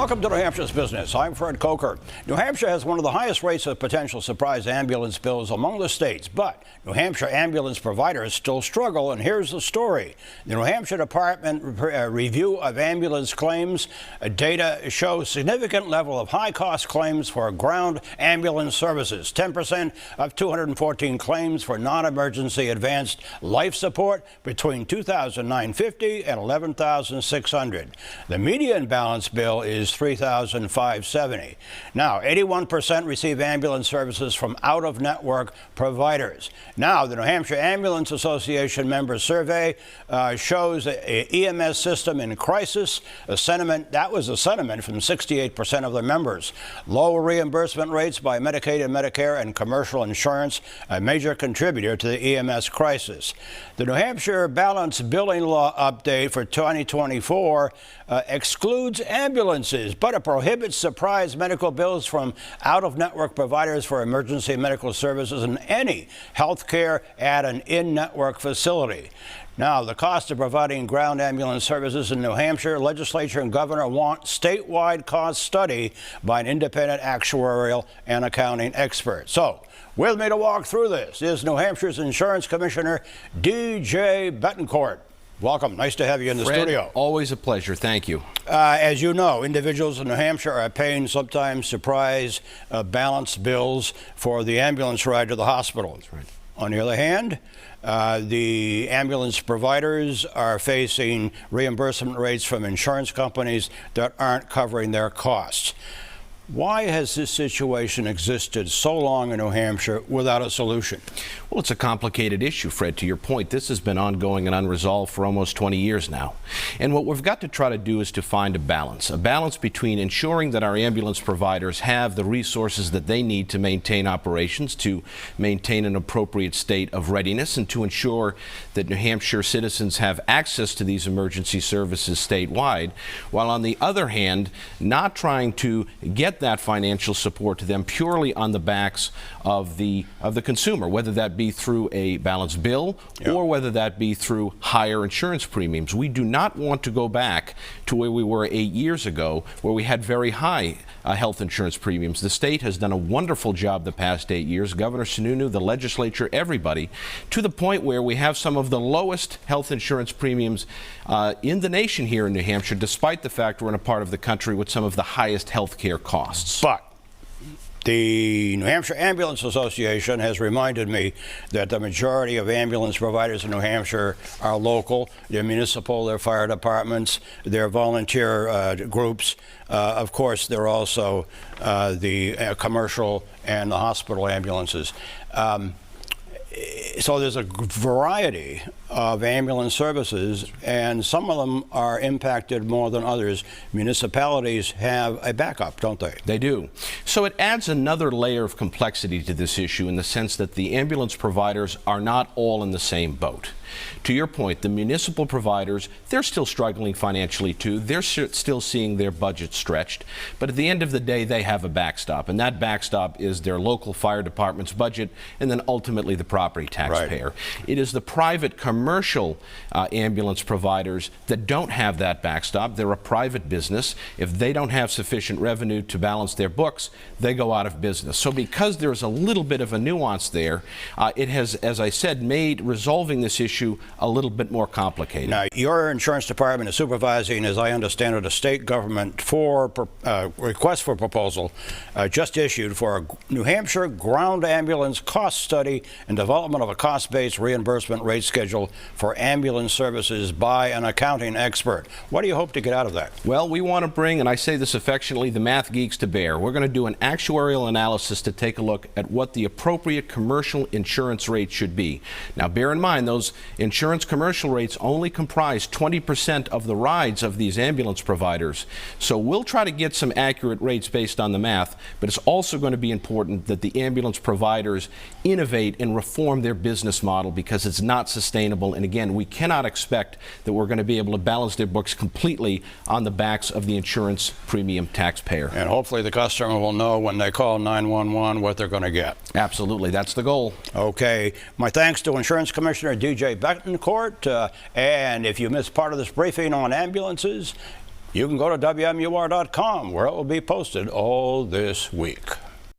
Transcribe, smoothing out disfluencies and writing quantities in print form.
Welcome to New Hampshire's Business. I'm Fred Coker. New Hampshire has one of the highest rates of potential surprise ambulance bills among the states, but New Hampshire ambulance providers still struggle, and here's the story. The New Hampshire Department Review of Ambulance Claims data shows significant level of high-cost claims for ground ambulance services. 10% of 214 claims for non-emergency advanced life support between $2,950 and $11,600. The median balance bill is $3,570. Now, 81% receive ambulance services from out-of-network providers. Now, the New Hampshire Ambulance Association member survey shows an EMS system in crisis. That was a sentiment from 68% of the members. Low reimbursement rates by Medicaid and Medicare and commercial insurance, a major contributor to the EMS crisis. The New Hampshire Balance Billing Law update for 2024 excludes ambulances, but it prohibits surprise medical bills from out-of-network providers for emergency medical services in any health care at an in-network facility. Now, the cost of providing ground ambulance services in New Hampshire, legislature and governor want statewide cost study by an independent actuarial and accounting expert. So, with me to walk through this is New Hampshire's Insurance Commissioner, D.J. Betancourt. Welcome. Nice to have you in the studio. Always a pleasure. Thank you. As you know, individuals in New Hampshire are paying sometimes surprise balanced bills for the ambulance ride to the hospital. That's right. On the other hand, the ambulance providers are facing reimbursement rates from insurance companies that aren't covering their costs. Why has this situation existed so long in New Hampshire without a solution? Well, it's a complicated issue, Fred. To your point, this has been ongoing and unresolved for almost 20 years now. And what we've got to try to do is to find a balance between ensuring that our ambulance providers have the resources that they need to maintain operations, to maintain an appropriate state of readiness, and to ensure that New Hampshire citizens have access to these emergency services statewide, while on the other hand, not trying to get that financial support to them purely on the backs of the consumer, whether that be through a balanced bill or whether that be through higher insurance premiums. We do not want to go back to where we were 8 years ago, where we had very high health insurance premiums. The state has done a wonderful job the past 8 years. Governor Sununu, the legislature, everybody, to the point where we have some of the lowest health insurance premiums in the nation here in New Hampshire, despite the fact we're in a part of the country with some of the highest health care costs. But the New Hampshire Ambulance Association has reminded me that the majority of ambulance providers in New Hampshire are local. They're municipal, they're fire departments, they're volunteer groups. Of course, they're also the commercial and the hospital ambulances. So there's a variety of ambulance services, and some of them are impacted more than others. Municipalities have a backup, don't they? They do. So it adds another layer of complexity to this issue in the sense that the ambulance providers are not all in the same boat. To your point, the municipal providers, they're still struggling financially too. They're still seeing their budget stretched. But at the end of the day, they have a backstop, and that backstop is their local fire department's budget and then ultimately the property taxpayer. Right. It is the private commercial ambulance providers that don't have that backstop. They're a private business. If they don't have sufficient revenue to balance their books, they go out of business. So because there's a little bit of a nuance there, it has, as I said, made resolving this issue a little bit more complicated. Now, your insurance department is supervising, as I understand it, a state government request for proposal just issued for a New Hampshire ground ambulance cost study and development of a cost-based reimbursement rate schedule for ambulance services by an accounting expert. What do you hope to get out of that? Well, we want to bring, and I say this affectionately, the math geeks to bear. We're going to do an actuarial analysis to take a look at what the appropriate commercial insurance rate should be. Now, bear in mind, those insurance commercial rates only comprise 20% of the rides of these ambulance providers. So we'll try to get some accurate rates based on the math, but it's also going to be important that the ambulance providers innovate and reform their business model, because it's not sustainable. And again, we cannot expect that we're going to be able to balance their books completely on the backs of the insurance premium taxpayer. And hopefully the customer will know when they call 911 what they're going to get. Absolutely. That's the goal. Okay. My thanks to Insurance Commissioner D.J. Betancourt. And if you missed part of this briefing on ambulances, You can go to WMUR.com, where it will be posted all this week.